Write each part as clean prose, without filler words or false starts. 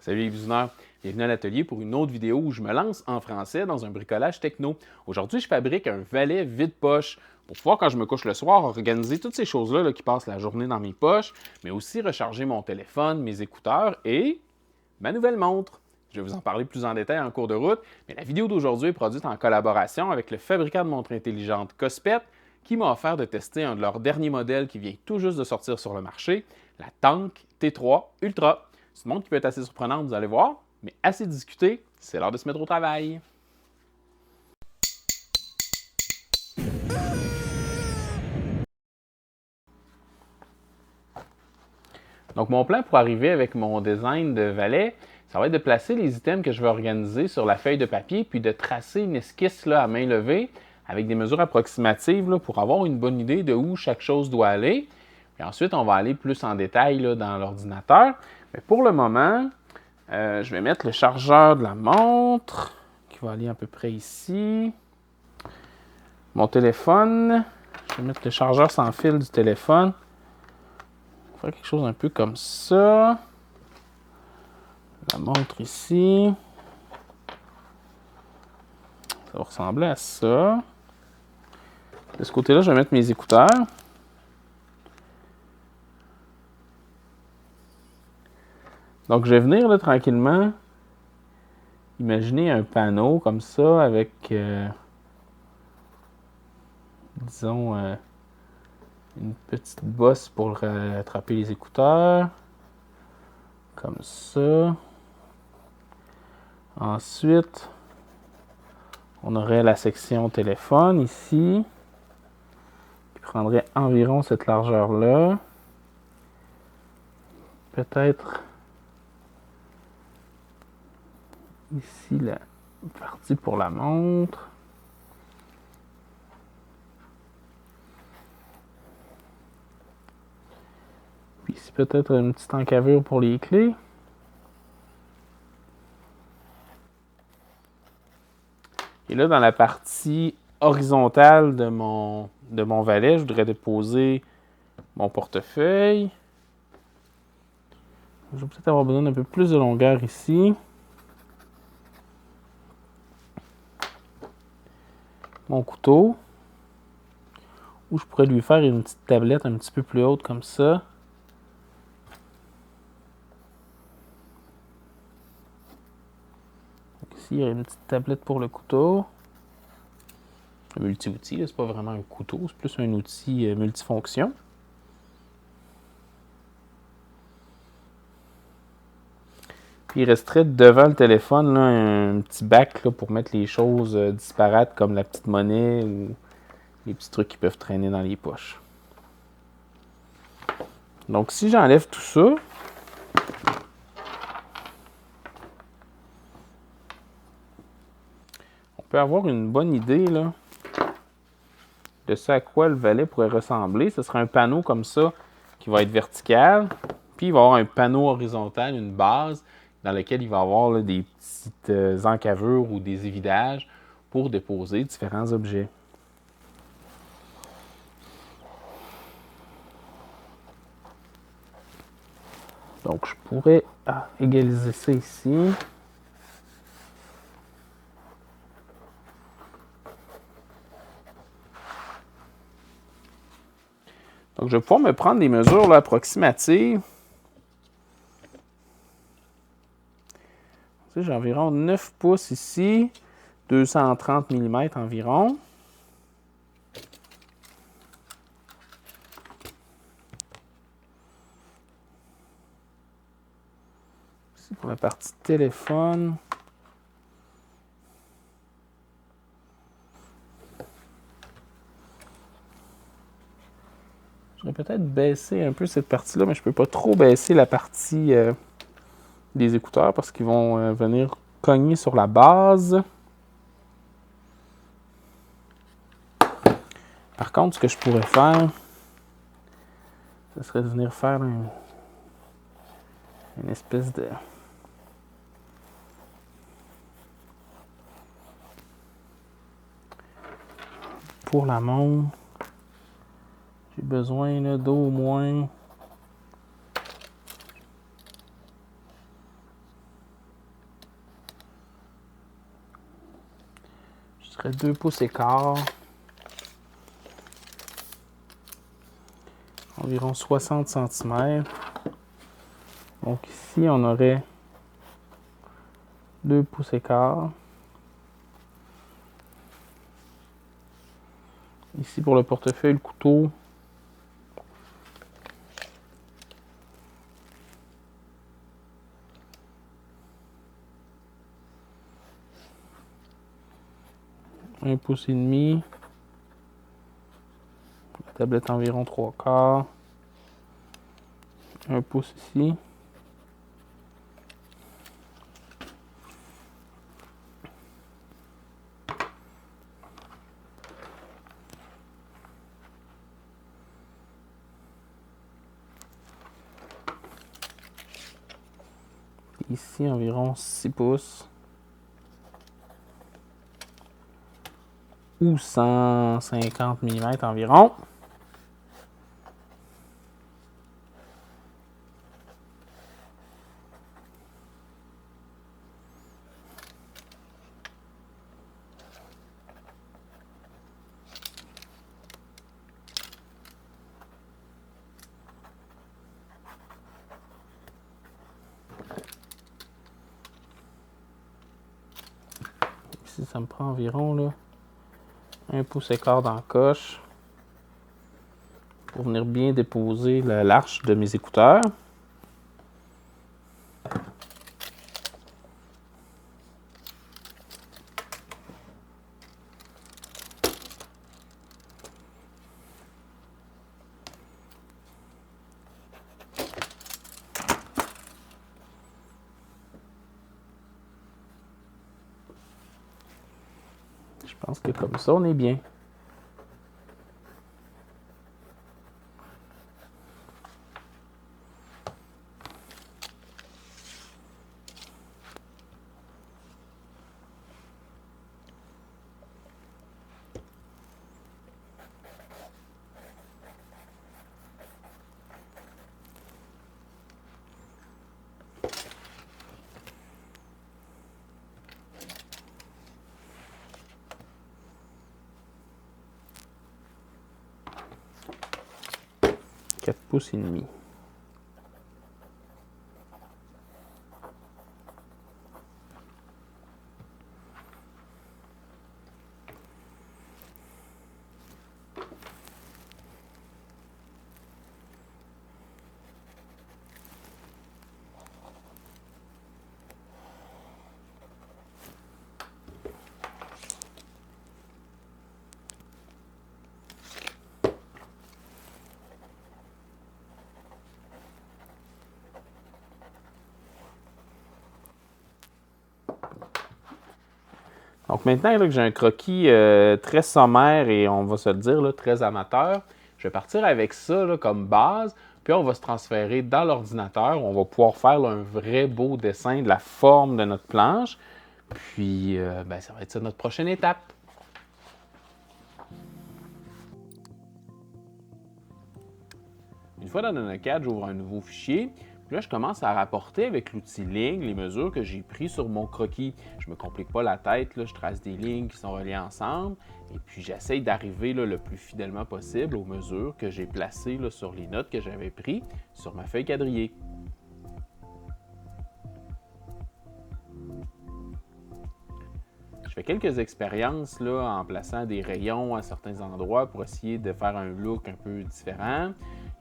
Salut les visionnaires, bienvenue à l'atelier pour une autre vidéo où je me lance en français dans un bricolage techno. Aujourd'hui, je fabrique un valet vide-poche pour pouvoir, quand je me couche le soir, organiser toutes ces choses-là qui passent la journée dans mes poches, mais aussi recharger mon téléphone, mes écouteurs et ma nouvelle montre. Je vais vous en parler plus en détail en cours de route, mais la vidéo d'aujourd'hui est produite en collaboration avec le fabricant de montres intelligentes Cospet, qui m'a offert de tester un de leurs derniers modèles qui vient tout juste de sortir sur le marché, la Tank T3 Ultra. C'est une montre qui peut être assez surprenante, vous allez voir, mais assez discutée, c'est l'heure de se mettre au travail. Donc mon plan pour arriver avec mon design de valet, ça va être de placer les items que je vais organiser sur la feuille de papier, puis de tracer une esquisse à main levée avec des mesures approximatives pour avoir une bonne idée de où chaque chose doit aller. Puis ensuite, on va aller plus en détail dans l'ordinateur. Mais pour le moment, je vais mettre le chargeur de la montre qui va aller à peu près ici. Mon téléphone, je vais mettre le chargeur sans fil du téléphone. On va faire quelque chose un peu comme ça. La montre ici. Ça va ressembler à ça. De ce côté-là, je vais mettre mes écouteurs. Donc, je vais venir là, tranquillement imaginer un panneau comme ça avec, disons, une petite bosse pour attraper les écouteurs. Comme ça. Ensuite, on aurait la section téléphone ici, qui prendrait environ cette largeur-là. Peut-être ici la partie pour la montre. Puis ici peut-être une petite encavure pour les clés. Et là, dans la partie horizontale de mon valet, je voudrais déposer mon portefeuille. Je vais peut-être avoir besoin d'un peu plus de longueur ici. Mon couteau. Ou je pourrais lui faire une petite tablette un petit peu plus haute comme ça. Donc ici, il y a une petite tablette pour le couteau. Un multi-outil, c'est pas vraiment un couteau, c'est plus un outil multifonction. Puis il resterait devant le téléphone là, un petit bac là, pour mettre les choses disparates comme la petite monnaie ou les petits trucs qui peuvent traîner dans les poches. Donc si j'enlève tout ça, on peut avoir une bonne idée là, de ce à quoi le valet pourrait ressembler. Ce sera un panneau comme ça qui va être vertical. Puis il va y avoir un panneau horizontal, une base, dans lequel il va y avoir là, des petites encavures ou des évidages pour déposer différents objets. Donc je pourrais égaliser ça ici. Donc je vais pouvoir me prendre des mesures là, approximatives. J'ai environ 9 pouces ici, 230 mm environ. Ici pour la partie téléphone. Je vais peut-être baisser un peu cette partie-là, mais je ne peux pas trop baisser la partie des écouteurs parce qu'ils vont venir cogner sur la base. Par contre, ce que je pourrais faire, ce serait de venir faire une espèce de... Pour la montre, j'ai besoin d'au moins peu près 2 pouces et quart. Environ 60 cm. Donc ici, on aurait 2 pouces et quart. Ici, pour le portefeuille, le couteau, un pouce et demi. La tablette environ 3 quarts. Un pouce ici. Ici, environ 6 pouces. Ou 150 mm environ. Ici, ça me prend environ là, 1 pouce et quart dans la coche pour venir bien déposer l'arche de mes écouteurs. Je pense que comme ça, on est bien. Quatre pouces et demi. Donc maintenant là, que j'ai un croquis très sommaire et on va se le dire, là, très amateur, je vais partir avec ça là, comme base, puis on va se transférer dans l'ordinateur. On va pouvoir faire là, un vrai beau dessin de la forme de notre planche. Puis ça va être ça notre prochaine étape. Une fois dans Nanocat, j'ouvre un nouveau fichier. Puis là, je commence à rapporter avec l'outil ligne les mesures que j'ai prises sur mon croquis. Je ne me complique pas la tête, là, je trace des lignes qui sont reliées ensemble. Et puis, j'essaye d'arriver le plus fidèlement possible aux mesures que j'ai placées là, sur les notes que j'avais prises sur ma feuille quadrillée. Je fais quelques expériences là, en plaçant des rayons à certains endroits pour essayer de faire un look un peu différent.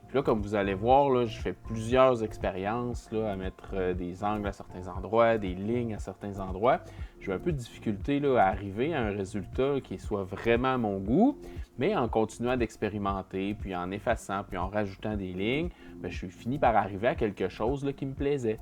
Puis là, comme vous allez voir, là, je fais plusieurs expériences là, à mettre des angles à certains endroits, des lignes à certains endroits. J'ai un peu de difficulté là, à arriver à un résultat qui soit vraiment à mon goût, mais en continuant d'expérimenter, puis en effaçant, puis en rajoutant des lignes, je suis fini par arriver à quelque chose là, qui me plaisait.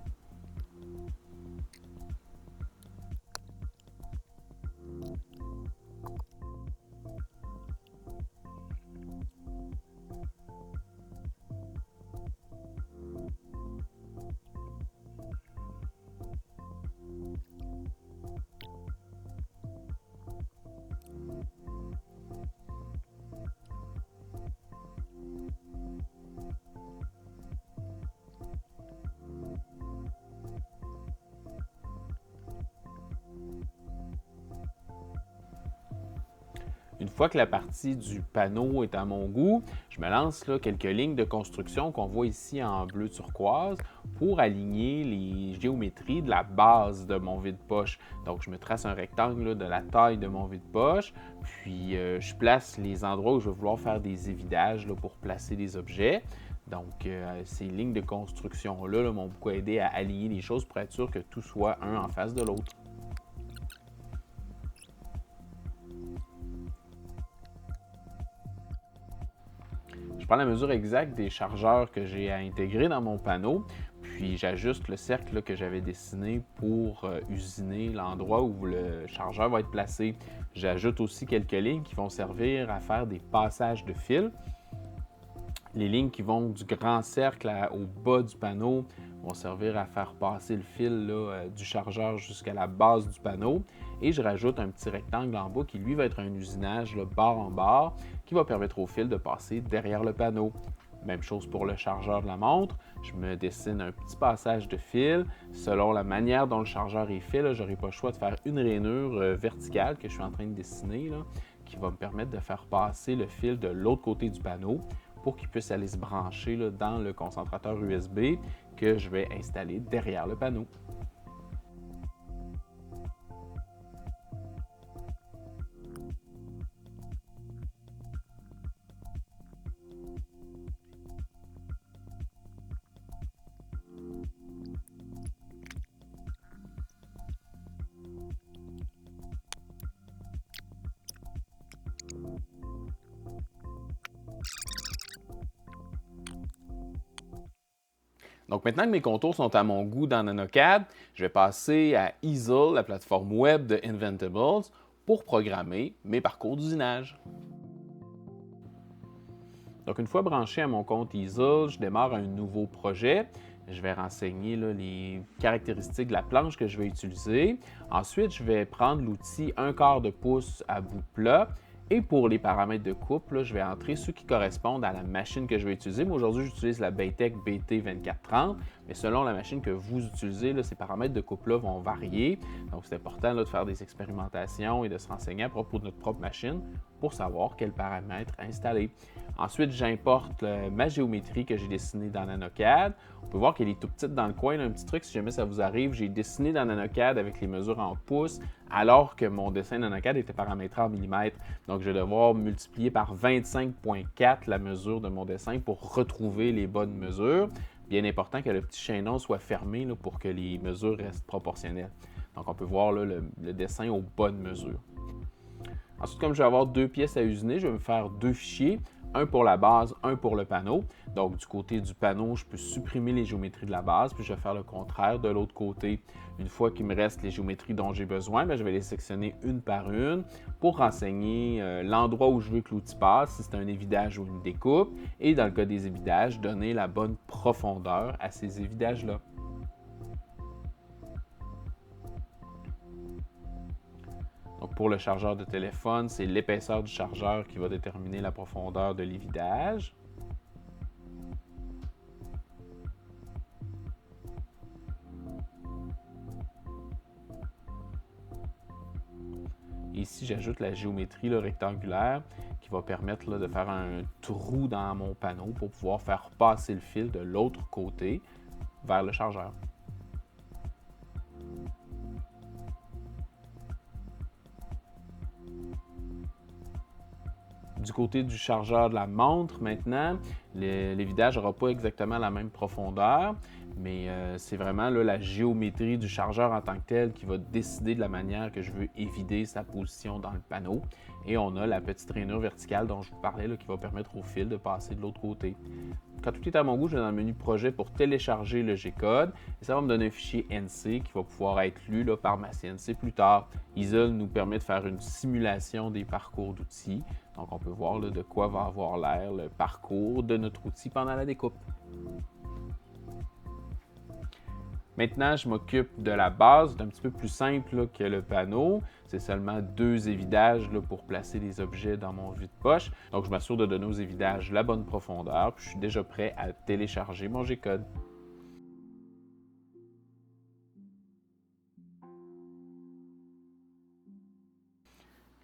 fois que la partie du panneau est à mon goût, je me lance là, quelques lignes de construction qu'on voit ici en bleu turquoise pour aligner les géométries de la base de mon vide-poche. Donc, je me trace un rectangle là, de la taille de mon vide-poche, puis je place les endroits où je vais vouloir faire des évidages là, pour placer des objets. Donc, ces lignes de construction-là m'ont beaucoup aidé à aligner les choses pour être sûr que tout soit un en face de l'autre. Je prends la mesure exacte des chargeurs que j'ai à intégrer dans mon panneau, puis j'ajuste le cercle là, que j'avais dessiné pour usiner l'endroit où le chargeur va être placé. J'ajoute aussi quelques lignes qui vont servir à faire des passages de fil. Les lignes qui vont du grand cercle au bas du panneau vont servir à faire passer le fil là, du chargeur jusqu'à la base du panneau. Et je rajoute un petit rectangle en bas qui, lui, va être un usinage là, barre en barre qui va permettre au fil de passer derrière le panneau. Même chose pour le chargeur de la montre. Je me dessine un petit passage de fil. Selon la manière dont le chargeur est fait, je n'aurai pas le choix de faire une rainure verticale que je suis en train de dessiner là, qui va me permettre de faire passer le fil de l'autre côté du panneau pour qu'il puisse aller se brancher là, dans le concentrateur USB que je vais installer derrière le panneau. Donc maintenant que mes contours sont à mon goût dans NanoCAD, je vais passer à Easel, la plateforme web de Inventables, pour programmer mes parcours d'usinage. Donc une fois branché à mon compte Easel, je démarre un nouveau projet. Je vais renseigner là, les caractéristiques de la planche que je vais utiliser. Ensuite, je vais prendre l'outil 1/4 de pouce à bout plat. Et pour les paramètres de coupe, là, je vais entrer ceux qui correspondent à la machine que je vais utiliser. Moi, aujourd'hui, j'utilise la Baytech BT2430, mais selon la machine que vous utilisez, là, ces paramètres de coupe-là vont varier. Donc, c'est important là, de faire des expérimentations et de se renseigner à propos de notre propre machine pour savoir quels paramètres installer. Ensuite, j'importe ma géométrie que j'ai dessinée dans NanoCAD. On peut voir qu'elle est tout petite dans le coin. Là, un petit truc, si jamais ça vous arrive, j'ai dessiné dans NanoCAD avec les mesures en pouces, alors que mon dessin NanoCAD était paramétré en millimètres. Donc, je vais devoir multiplier par 25,4 la mesure de mon dessin pour retrouver les bonnes mesures. Bien important que le petit chaînon soit fermé là, pour que les mesures restent proportionnelles. Donc, on peut voir là, le dessin aux bonnes mesures. Ensuite, comme je vais avoir deux pièces à usiner, je vais me faire deux fichiers, un pour la base, un pour le panneau. Donc, du côté du panneau, je peux supprimer les géométries de la base, puis je vais faire le contraire de l'autre côté. Une fois qu'il me reste les géométries dont j'ai besoin, je vais les sectionner une par une pour renseigner l'endroit où je veux que l'outil passe, si c'est un évidage ou une découpe, et dans le cas des évidages, donner la bonne profondeur à ces évidages-là. Donc pour le chargeur de téléphone, c'est l'épaisseur du chargeur qui va déterminer la profondeur de l'évidage. Ici, j'ajoute la géométrie là, rectangulaire qui va permettre là, de faire un trou dans mon panneau pour pouvoir faire passer le fil de l'autre côté vers le chargeur. Du côté du chargeur de la montre, maintenant, l'évidage n'aura pas exactement la même profondeur, mais c'est vraiment là, la géométrie du chargeur en tant que tel qui va décider de la manière que je veux évider sa position dans le panneau. Et on a la petite rainure verticale dont je vous parlais là, qui va permettre au fil de passer de l'autre côté. Quand tout est à mon goût, je vais dans le menu projet pour télécharger le G-code et ça va me donner un fichier NC qui va pouvoir être lu là, par ma CNC plus tard. Easel nous permet de faire une simulation des parcours d'outils. Donc, on peut voir là, de quoi va avoir l'air le parcours de notre outil pendant la découpe. Maintenant, je m'occupe de la base. C'est un petit peu plus simple là, que le panneau. C'est seulement deux évidages là, pour placer les objets dans mon vide-poche. Donc, je m'assure de donner aux évidages la bonne profondeur. Puis, je suis déjà prêt à télécharger mon G-code.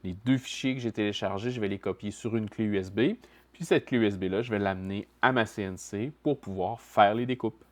Les 2 fichiers que j'ai téléchargés, je vais les copier sur une clé USB. Puis cette clé USB-là, je vais l'amener à ma CNC pour pouvoir faire les découpes.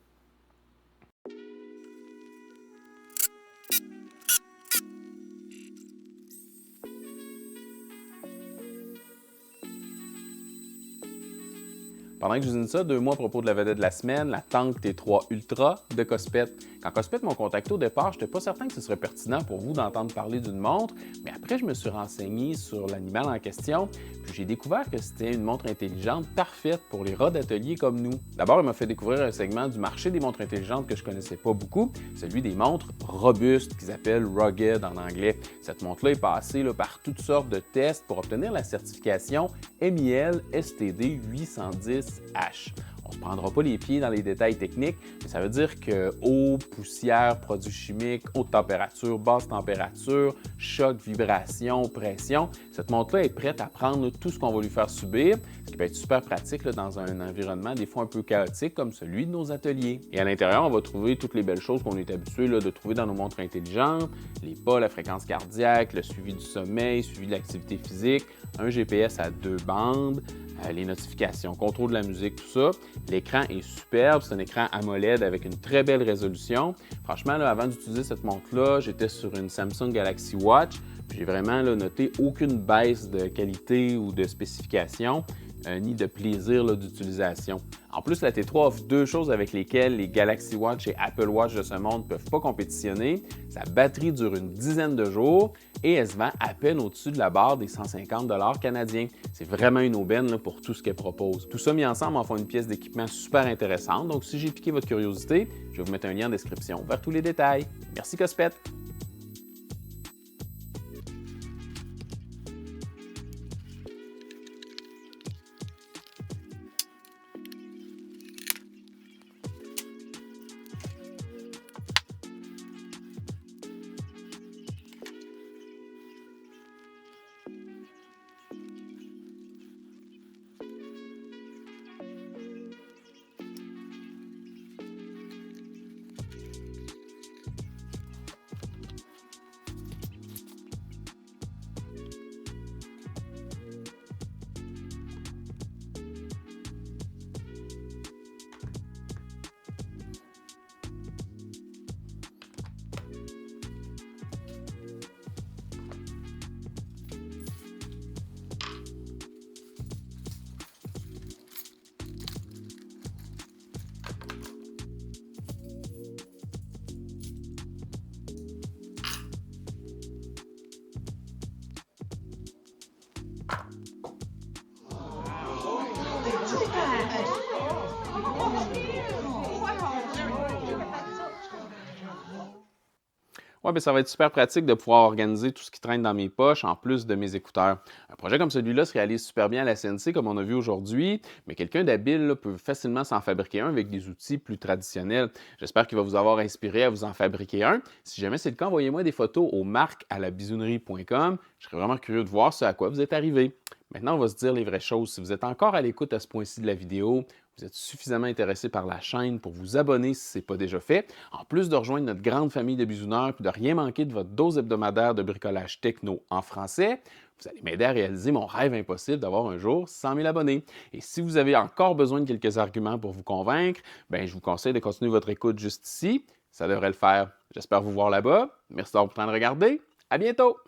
Pendant que j'usine ça, 2 mois à propos de la vedette de la semaine, la Tank T3 Ultra de Cospet. Quand Cospet m'ont contacté au départ, je n'étais pas certain que ce serait pertinent pour vous d'entendre parler d'une montre, mais après je me suis renseigné sur l'animal en question, puis j'ai découvert que c'était une montre intelligente parfaite pour les rats d'atelier comme nous. D'abord, il m'a fait découvrir un segment du marché des montres intelligentes que je ne connaissais pas beaucoup, celui des montres robustes, qu'ils appellent rugged en anglais. Cette montre-là est passée par toutes sortes de tests pour obtenir la certification MIL STD 810H. On ne se prendra pas les pieds dans les détails techniques, mais ça veut dire que eau, poussière, produits chimiques, haute température, basse température, choc, vibration, pression, cette montre-là est prête à prendre tout ce qu'on va lui faire subir, ce qui peut être super pratique dans un environnement des fois un peu chaotique comme celui de nos ateliers. Et à l'intérieur, on va trouver toutes les belles choses qu'on est habitué de trouver dans nos montres intelligentes, les pas, la fréquence cardiaque, le suivi du sommeil, suivi de l'activité physique, un GPS à 2 bandes, les notifications, contrôle de la musique, tout ça. L'écran est superbe, c'est un écran AMOLED avec une très belle résolution. Franchement, avant d'utiliser cette montre-là, j'étais sur une Samsung Galaxy Watch, puis j'ai vraiment noté aucune baisse de qualité ou de spécification, ni de plaisir d'utilisation. En plus, la T3 offre 2 choses avec lesquelles les Galaxy Watch et Apple Watch de ce monde ne peuvent pas compétitionner. Sa batterie dure une dizaine de jours et elle se vend à peine au-dessus de la barre des 150 $ canadiens. C'est vraiment une aubaine pour tout ce qu'elle propose. Tout ça mis ensemble en font une pièce d'équipement super intéressante. Donc, si j'ai piqué votre curiosité, je vais vous mettre un lien en description vers tous les détails. Merci Cospet! Ouais, bien, ça va être super pratique de pouvoir organiser tout ce qui traîne dans mes poches en plus de mes écouteurs. Un projet comme celui-là se réalise super bien à la CNC comme on a vu aujourd'hui, mais quelqu'un d'habile peut facilement s'en fabriquer un avec des outils plus traditionnels. J'espère qu'il va vous avoir inspiré à vous en fabriquer un. Si jamais c'est le cas, envoyez-moi des photos au marc@bisounerie.com. Je serais vraiment curieux de voir ce à quoi vous êtes arrivé. Maintenant, on va se dire les vraies choses. Si vous êtes encore à l'écoute à ce point-ci de la vidéo, vous êtes suffisamment intéressé par la chaîne pour vous abonner si ce n'est pas déjà fait, en plus de rejoindre notre grande famille de bisouneurs et de rien manquer de votre dose hebdomadaire de bricolage techno en français, vous allez m'aider à réaliser mon rêve impossible d'avoir un jour 100 000 abonnés. Et si vous avez encore besoin de quelques arguments pour vous convaincre, je vous conseille de continuer votre écoute juste ici. Ça devrait le faire. J'espère vous voir là-bas. Merci d'avoir pris le temps de regarder. À bientôt!